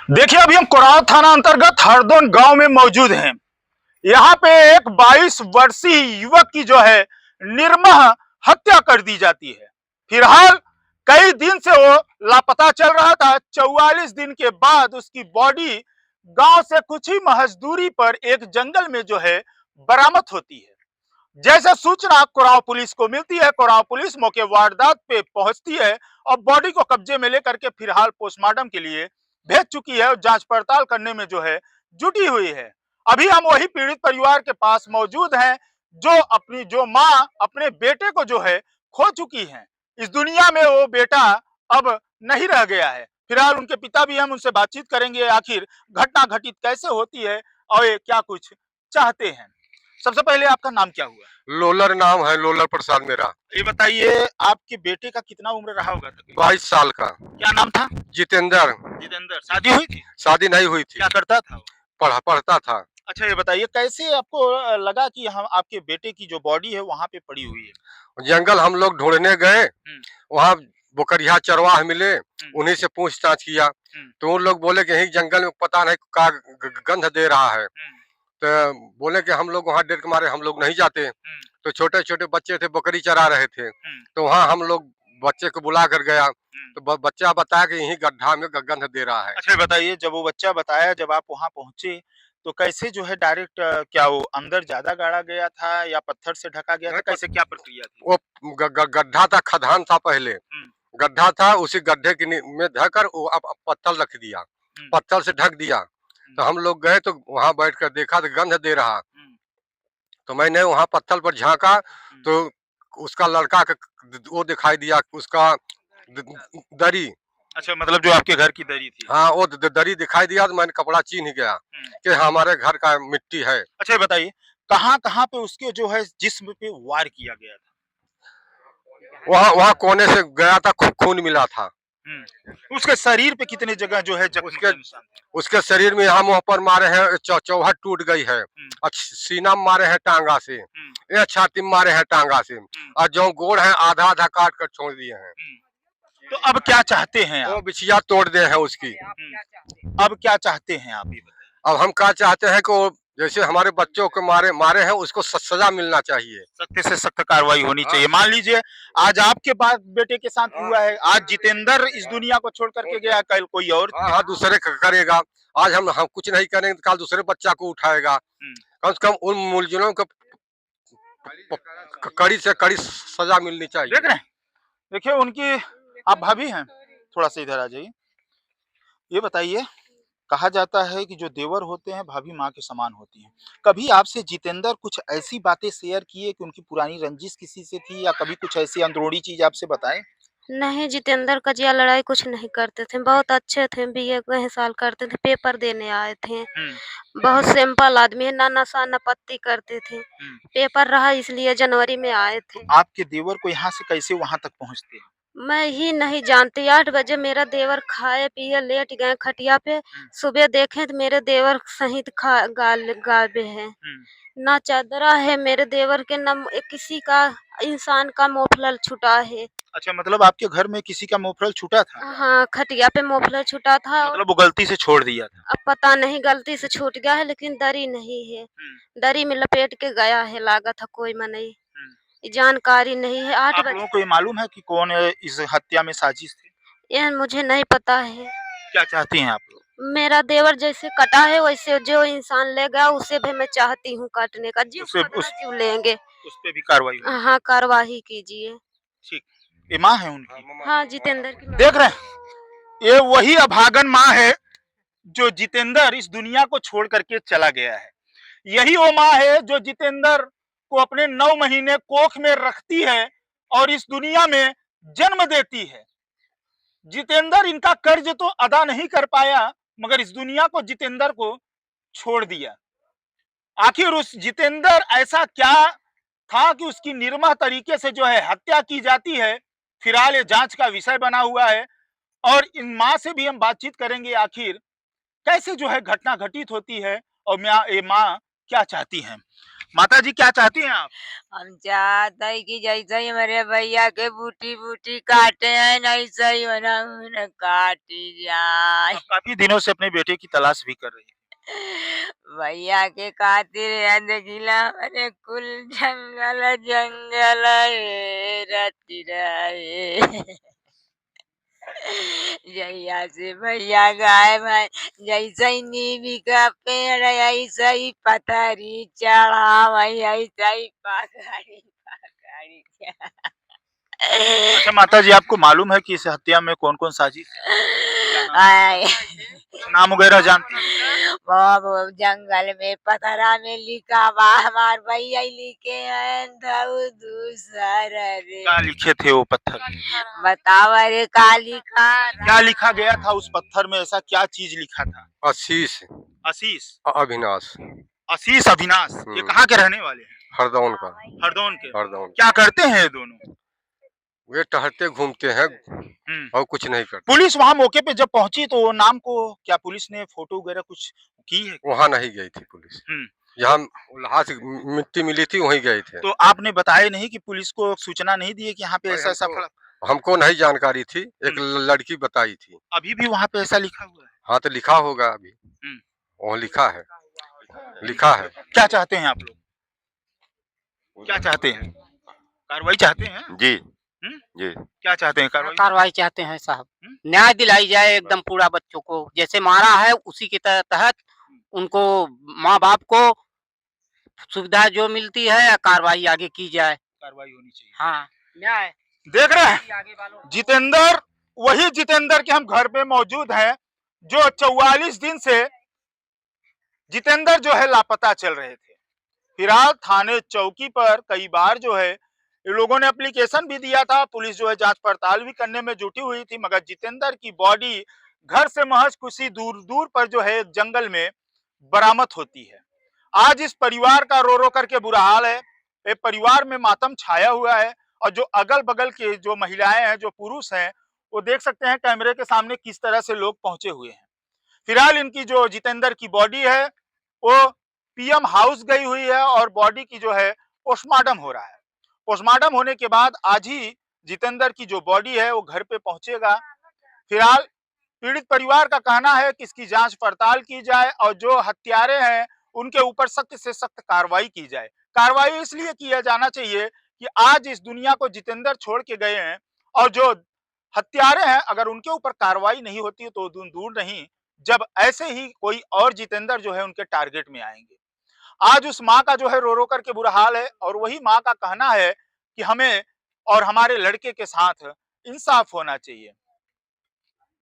देखिए, अभी हम कोरांव थाना अंतर्गत हरदोन गांव में मौजूद हैं। यहाँ पे एक 22 वर्षीय युवक की जो है निर्मह हत्या कर दी जाती है। फिलहाल कई दिन से वो लापता चल रहा था। 44 दिन के बाद उसकी बॉडी गांव से कुछ ही महज दूरी पर एक जंगल में जो है बरामद होती है। जैसे सूचना कोरांव पुलिस को मिलती है, कोरांव पुलिस मौके वारदात पे पहुंचती है और बॉडी को कब्जे में लेकर के फिलहाल पोस्टमार्टम के लिए भेज चुकी है और जांच पड़ताल करने में जो है जुटी हुई है। अभी हम वही पीड़ित परिवार के पास मौजूद हैं जो माँ अपने बेटे को जो है खो चुकी है। इस दुनिया में वो बेटा अब नहीं रह गया है। फिलहाल उनके पिता भी, हम उनसे बातचीत करेंगे आखिर घटना घटित कैसे होती है और ये क्या कुछ चाहते हैं। सबसे पहले आपका नाम क्या हुआ? लोलर नाम है, लोलर प्रसाद मेरा। ये बताइए, आपके बेटे का कितना उम्र रहा होगा तकरीबन? 22 साल का। क्या नाम था? जितेंद्र। जितेंद्र। शादी हुई थी? शादी नहीं हुई थी। क्या करता था? पढ़ता था। अच्छा, ये बताइए कैसे आपको लगा कि हम आपके बेटे की जो बॉडी है वहाँ पे पड़ी हुई है? जंगल हम लोग ढूंढने गए, वहाँ बोकरिया चरवाह मिले, उन्हीं से पूछताछ किया तो उन लोग बोले कि यही जंगल में पता नहीं का गंध दे रहा है। तो बोले कि हम लोग वहाँ डर के मारे हम लोग नहीं जाते। तो छोटे छोटे बच्चे थे, बकरी चरा रहे थे, तो वहाँ हम लोग बच्चे को बुला कर गया तो बच्चा बताया कि यही गड्ढा में गंध दे रहा है। अच्छा, बताइए, जब वो बच्चा बताया, जब आप वहाँ पहुंचे तो कैसे जो है डायरेक्ट, क्या वो अंदर ज्यादा गाड़ा गया था या पत्थर से ढका गया था? कैसे, क्या प्रक्रिया थी? वो गड्ढा था, खदान था पहले, गड्ढा था, उसी गड्ढे के में ढककर वो अब पत्थर रख दिया, पत्थर से ढक दिया। तो हम लोग गए तो वहां बैठ कर देखा तो गंध दे रहा। तो मैंने वहां पत्थर पर झांका तो उसका लड़का का वो दिखाई दिया, उसका दरी। अच्छा, मतलब जो आपके घर की दरी थी? हाँ, वो दरी दिखाई दिया तो मैंने कपड़ा चीन गया कि हमारे घर का मिट्टी है। अच्छा, ये बताइए, कहाँ कहाँ पे उसके जो है जिस्म पे वार किया गया था? वहाँ वहाँ कोने से गया था, खून मिला था। उसके शरीर पे कितने जगह जो है जख्म के निशान थे? उसके शरीर में यहाँ मुंह पर मारे हैं, चौहट टूट गई है, और सीना में मारे हैं टांगा से, ये छाती में मारे हैं टांगा से, और जो गोड़ है आधा आधा काट कर छोड़ दिए हैं। तो अब क्या चाहते हैं आप? वो बिछिया तोड़ दे हैं उसकी। अब क्या चाहते हैं आप, ये बताइए? अब हम क्या चाहते हैं कि जैसे हमारे बच्चों को मारे हैं उसको सजा मिलना चाहिए, सख्त से सख्त कार्रवाई होनी चाहिए। मान लीजिए आज आपके पास बेटे के साथ हुआ है, आज जितेंद्र इस दुनिया को छोड़ करके गया, कल कोई और हाँ दूसरे करेगा। आज हम कुछ नहीं करेंगे तो कल दूसरे बच्चा को उठाएगा। कम से कम उन मुलजिमों को कड़ी से कड़ी सजा मिलनी चाहिए। देख रहे हैं, देखिए उनकी, आप भाभी हैं, थोड़ा सा इधर आ जाइए। ये बताइए, कहा जाता है कि जो देवर होते हैं भाभी माँ के समान होती हैं। कभी आपसे जितेंद्र कुछ ऐसी बातें शेयर किए कि उनकी पुरानी रंजिश किसी से थी, या कभी कुछ ऐसी अंदरूनी चीज आपसे बताए? नहीं, जितेंद्र कजिया लड़ाई कुछ नहीं करते थे, बहुत अच्छे थे, बीए कई साल करते थे, पेपर देने आए थे। बहुत सिंपल आदमी है, ना नशा ना पत्ती करते थे। पेपर रहा इसलिए जनवरी में आए थे। आपके देवर को यहाँ से कैसे वहां तक पहुँचते हैं? मैं ही नहीं जानती, 8 बजे मेरा देवर खाए पिए लेट गए खटिया पे, सुबह देखे तो मेरे देवर सहित गायब है। ना चादरा है मेरे देवर के, ना किसी का इंसान का मोफलल छुटा है। अच्छा, मतलब आपके घर में किसी का मोफलल छूटा था? हाँ, खटिया पे मोफलर छुटा था। मतलब वो गलती से छोड़ दिया था? अब पता नहीं गलती से छूट गया है, लेकिन दरी नहीं है। दरी में लपेट के गया है, लागत है कोई मनई। जानकारी नहीं है। 8 आप बजे लोगों को ये मालूम है कि कौन इस हत्या में साजिश थी? यह मुझे नहीं पता है। क्या चाहती हैं आप लोग? मेरा देवर जैसे कटा है वैसे जो इंसान ले गया उसे भी मैं चाहती हूँ काटने का। जीव जीव लेंगे, उस पे भी कार्रवाई हो? हाँ, कार्रवाई कीजिए। ठीक। ये माँ है उनकी? हाँ, जितेंद्र की माँ। देख रहे हैं, ये वही अभागन माँ है जो जितेंद्र इस दुनिया को छोड़ करके चला गया है। यही वो माँ है जो जितेंद्र को अपने 9 महीने कोख में रखती है और इस दुनिया में जन्म देती है। जितेंद्र इनका कर्ज तो अदा नहीं कर पाया, मगर इस दुनिया को जितेंद्र को छोड़ दिया। आखिर उस जितेंद्र ऐसा क्या था कि उसकी निर्मह तरीके से जो है हत्या की जाती है? फिलहाल ये जांच का विषय बना हुआ है और इन माँ से भी हम बातचीत करेंगे, आखिर कैसे जो है घटना घटित होती है और ये माँ क्या चाहती हैं। माता जी क्या चाहती हैं आप? हम चाहते हैं कि जैसे ही मेरे भैया के बूटी बूटी काटे हैं वैसे ही उन्हें काटी जाए। आप काफी दिनों से अपने बेटे की तलाश भी कर रही हैं। भैया के खातिर है देखिला मैंने कुल जंगल जंगल रति रहे। जैया से भैया गायब है, जैसे ही नीबी का पेड़ है ऐसे ही पथरी चढ़ा ऐसे ही पकड़ी पकड़ी अच्छा माता जी, आपको मालूम है कि इस हत्या में कौन-कौन साजिश है? क्या नाम है? आए। कुछ नाम वगैरह जानती हैं? वो जंगल में पथरा में लिखा बा हमार भैया ही लिखे हैं धऊ दूसर रे। क्या लिखे थे वो पत्थर में? बतावा रे का लिखा। क्या लिखा गया था उस पत्थर में? ऐसा क्या चीज लिखा था? आशीष आशीष, अविनाश। आशीष अविनाश, ये कहाँ के रहने वाले हैं? हरदौन का। हरदौन के। हरदौन। क्या करते हैं ये दोनों? वे टहलते घूमते हैं और कुछ नहीं करते। पुलिस वहां मौके पे जब पहुंची तो नाम को क्या पुलिस ने फोटो वगैरह कुछ की है? वहाँ नहीं गई थी पुलिस। जहाँ लहास मिट्टी मिली थी वहीं गए थे। तो आपने बताया नहीं कि पुलिस को सूचना नहीं दी है कि यहाँ पे ऐसा ऐसा फड़ा? हमको नहीं जानकारी थी, एक लड़की बताई थी। अभी भी वहाँ पे ऐसा लिखा हुआ है? हाँ तो लिखा होगा अभी। वहाँ लिखा है, लिखा है। क्या चाहते हैं आप लोग? क्या चाहते हैं? कार्रवाई चाहते हैं? जी जी। क्या चाहते हैं कार्रवाई? कार्रवाई चाहते हैं साहब, न्याय दिलाई जाए एकदम पूरा बच्चों को, जैसे मारा है उसी के तहत उनको माँ बाप को सुविधा जो मिलती है कार्रवाई आगे की जाए। कार्रवाई होनी चाहिए। हाँ न्याय। देख रहे हैं जितेंद्र, वही जितेंद्र के हम घर पे मौजूद हैं जो 44 दिन से जितेंद्र जो है लापता चल रहे थे। फिलहाल थाने चौकी पर कई बार जो है ये लोगों ने एप्लीकेशन भी दिया था, पुलिस जो है जांच पड़ताल भी करने में जुटी हुई थी, मगर जितेंद्र की बॉडी घर से महज कुछ ही दूर दूर पर जो है एक जंगल में बरामद होती है। आज इस परिवार का रो रो करके बुरा हाल है। ये परिवार में मातम छाया हुआ है और जो अगल बगल के जो महिलाएं हैं, जो पुरुष हैं, वो देख सकते हैं कैमरे के सामने किस तरह से लोग पहुंचे हुए हैं। फिलहाल इनकी जो जितेंद्र की बॉडी है वो पीएम हाउस गई हुई है और बॉडी की जो है पोस्टमार्टम हो रहा है। पोस्टमार्टम होने के बाद आज ही जितेंद्र की जो बॉडी है वो घर पे पहुंचेगा। फिलहाल पीड़ित परिवार का कहना है कि इसकी जांच पड़ताल की जाए और जो हत्यारे हैं उनके ऊपर सख्त से सख्त कार्रवाई की जाए। कार्रवाई इसलिए किया जाना चाहिए कि आज इस दुनिया को जितेंद्र छोड़ के गए हैं और जो हत्यारे हैं अगर उनके ऊपर कार्रवाई नहीं होती तो दूर नहीं, जब ऐसे ही कोई और जितेंद्र जो है उनके टारगेट में आएंगे। आज उस माँ का जो है रो रो करके बुरा हाल है और वही माँ का कहना है कि हमें और हमारे लड़के के साथ इंसाफ होना चाहिए।